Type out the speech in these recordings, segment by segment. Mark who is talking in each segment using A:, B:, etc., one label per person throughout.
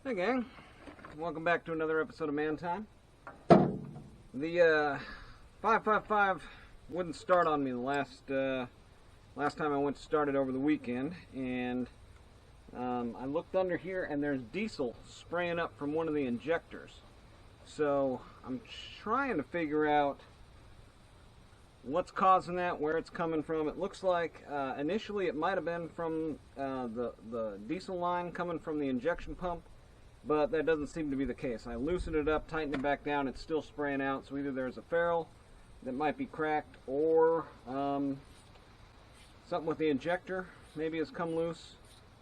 A: Hey gang, welcome back to another episode of Man Time. The 555 wouldn't start on me the last time I went to start it over the weekend, and I looked under here and there's diesel spraying up from one of the injectors. So I'm trying to figure out what's causing that, where it's coming from. It looks like initially it might have been from the diesel line coming from the injection pump, but that doesn't seem to be the case. I loosened it up, tightened it back down, it's still spraying out. So either there's a ferrule that might be cracked, or something with the injector maybe has come loose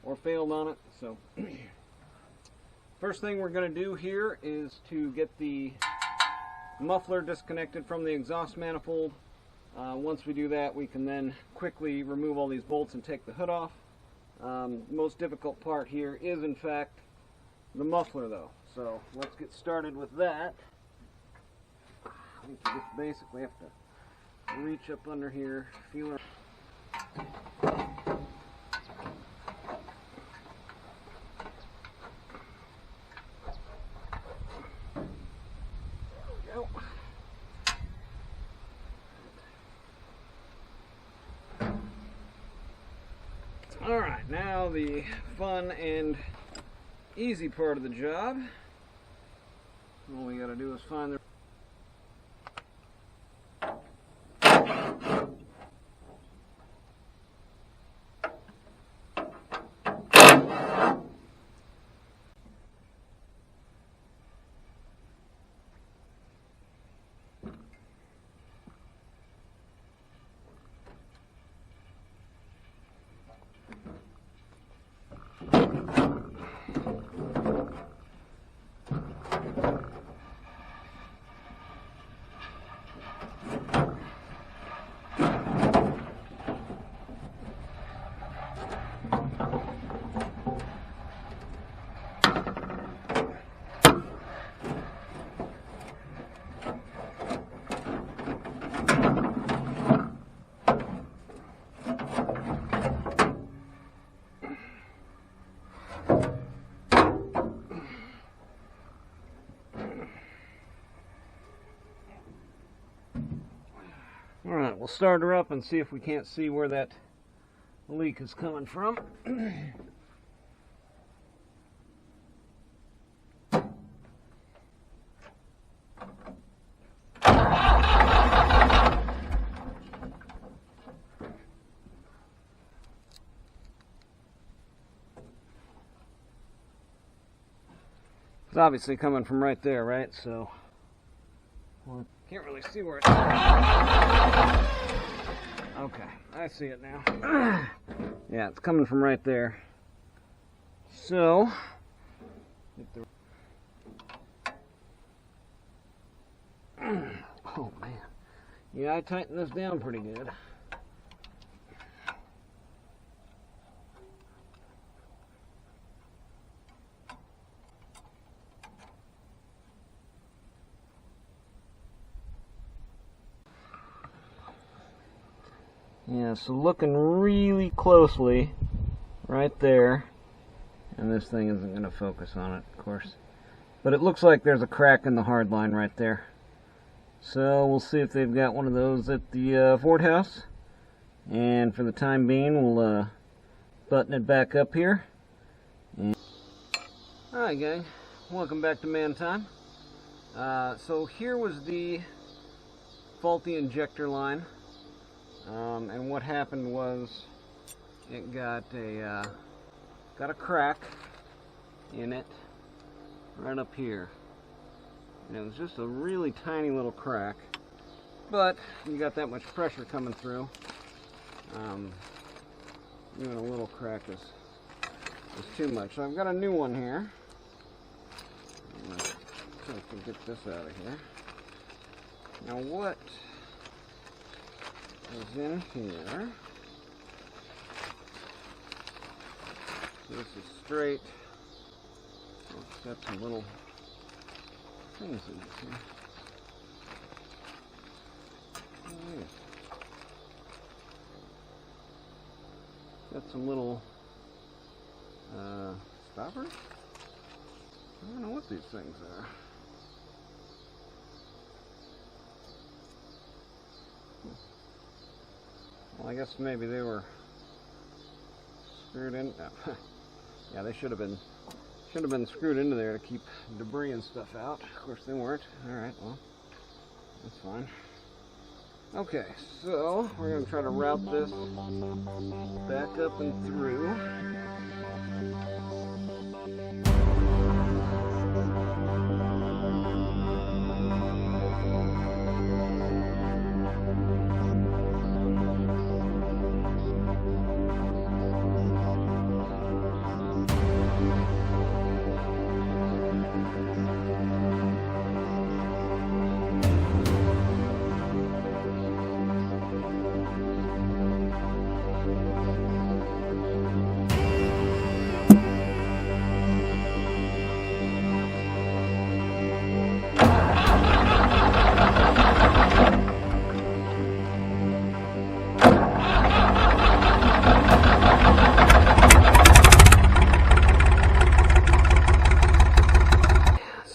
A: or failed on it. So first thing we're going to do here is to get the muffler disconnected from the exhaust manifold. Once we do that, we can then quickly remove all these bolts and take the hood off. The most difficult part here is in fact the muffler though. So let's get started with that. We just basically have to reach up under here, feel it. Alright, now the fun and easy part of the job. All we gotta do is find the Alright, we'll start her up and see if we can't see where that leak is coming from. It's obviously coming from right there, right? So can't really see where it's coming. Okay, I see it now. Yeah, it's coming from right there. So, oh man. Yeah, I tightened this down pretty good. Yeah, so looking really closely right there, and this thing isn't going to focus on it, of course, but it looks like there's a crack in the hard line right there. So we'll see if they've got one of those at the Ford house, and for the time being we'll button it back up here. Alright gang, welcome back to Man Time. So here was the faulty injector line. And what happened was it got a crack in it right up here. And it was just a really tiny little crack, but you got that much pressure coming through. Even a little crack is too much. So I've got a new one here. I'm going to try to get this out of here. Now what is in here? So this is straight. It's got some little things in this here. Oh, yes. Got some little stoppers. I don't know what these things are. Well, I guess maybe they were screwed in. No. Yeah, they should have been screwed into there to keep debris and stuff out. Of course they weren't. Alright, well, that's fine. Okay, so we're going to try to route this back up and through.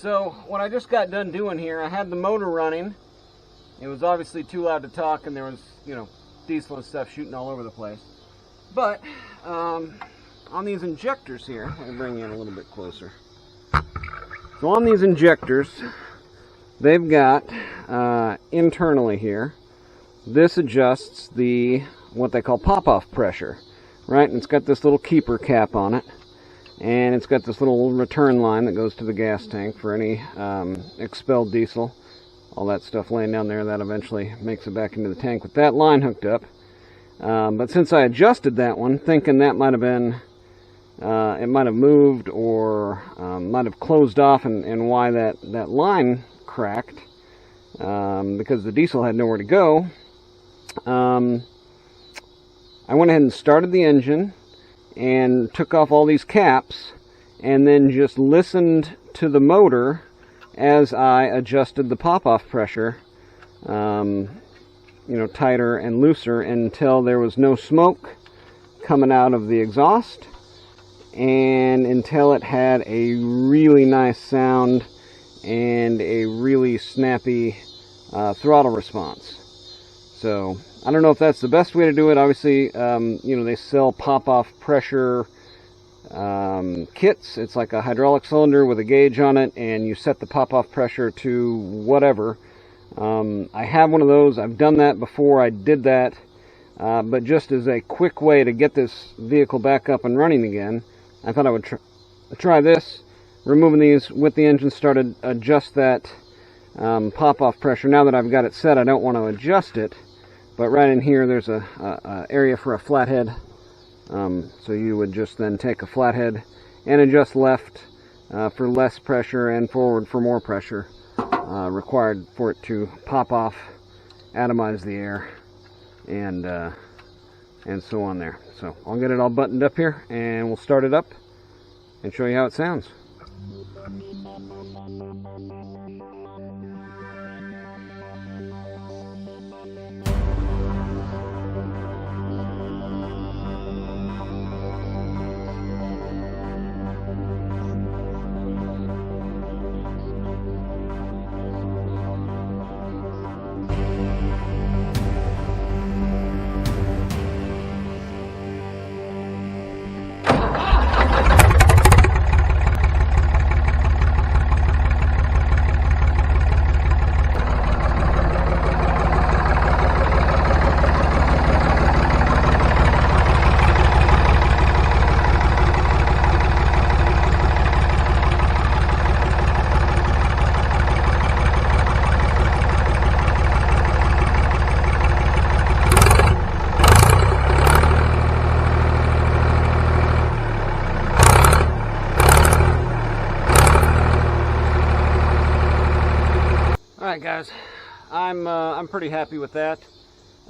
A: So what I just got done doing here, I had the motor running. It was obviously too loud to talk, and there was, you know, diesel and stuff shooting all over the place. But on these injectors here, let me bring you in a little bit closer. So on these injectors, they've got internally here, this adjusts the what they call pop-off pressure, right? And it's got this little keeper cap on it. And it's got this little return line that goes to the gas tank for any expelled diesel. All that stuff laying down there, that eventually makes it back into the tank with that line hooked up. But since I adjusted that one, thinking that might have been, it might have moved or might have closed off, and why that line cracked, because the diesel had nowhere to go, I went ahead and started the engine and took off all these caps, and then just listened to the motor as I adjusted the pop-off pressure, you know, tighter and looser, until there was no smoke coming out of the exhaust, and until it had a really nice sound and a really snappy throttle response. So I don't know if that's the best way to do it. Obviously, you know, they sell pop-off pressure kits. It's like a hydraulic cylinder with a gauge on it, and you set the pop-off pressure to whatever. I have one of those. I've done that before. I did that, but just as a quick way to get this vehicle back up and running again, I thought I would try this, removing these with the engine started, adjust that pop-off pressure. Now that I've got it set, I don't want to adjust it. But right in here, there's a area for a flathead. So you would just then take a flathead and adjust left for less pressure and forward for more pressure required for it to pop off, atomize the air, and so on there. So I'll get it all buttoned up here, and we'll start it up and show you how it sounds. Alright guys, I'm pretty happy with that.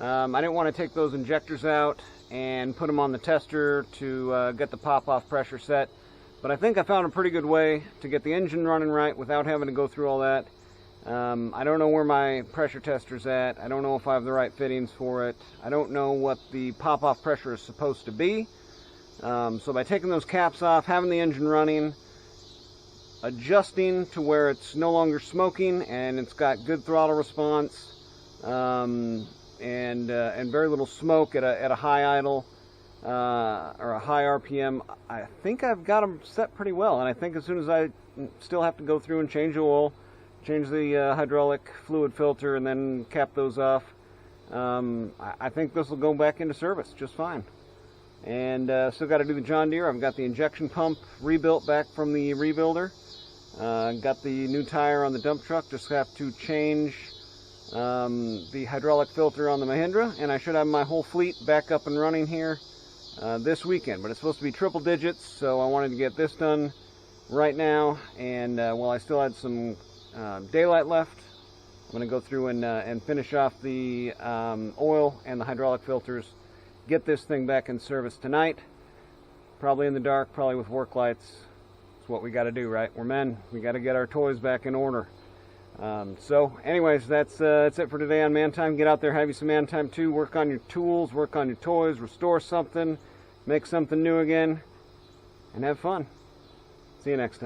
A: I didn't want to take those injectors out and put them on the tester to get the pop-off pressure set, but I think I found a pretty good way to get the engine running right without having to go through all that. I don't know where my pressure tester's at. I don't know if I have the right fittings for it. I don't know what the pop-off pressure is supposed to be. So by taking those caps off, having the engine running, adjusting to where it's no longer smoking and it's got good throttle response, and very little smoke at a high idle or a high RPM. I think I've got them set pretty well, and I think as soon as I still have to go through and change the oil, change the hydraulic fluid filter, and then cap those off, I think this will go back into service just fine. And still got to do the John Deere. I've got the injection pump rebuilt back from the rebuilder. Got the new tire on the dump truck. Just have to change the hydraulic filter on the Mahindra, and I should have my whole fleet back up and running here this weekend. But it's supposed to be triple digits, so I wanted to get this done right now. And while I still had some daylight left, I'm going to go through and finish off the oil and the hydraulic filters, get this thing back in service tonight, probably in the dark, probably with work lights. It's what we got to do, right? We're men. We got to get our toys back in order. So anyways, that's it for today on Man Time. Get out there, have you some Man Time too. Work on your tools, work on your toys, restore something, make something new again, and have fun. See you next time.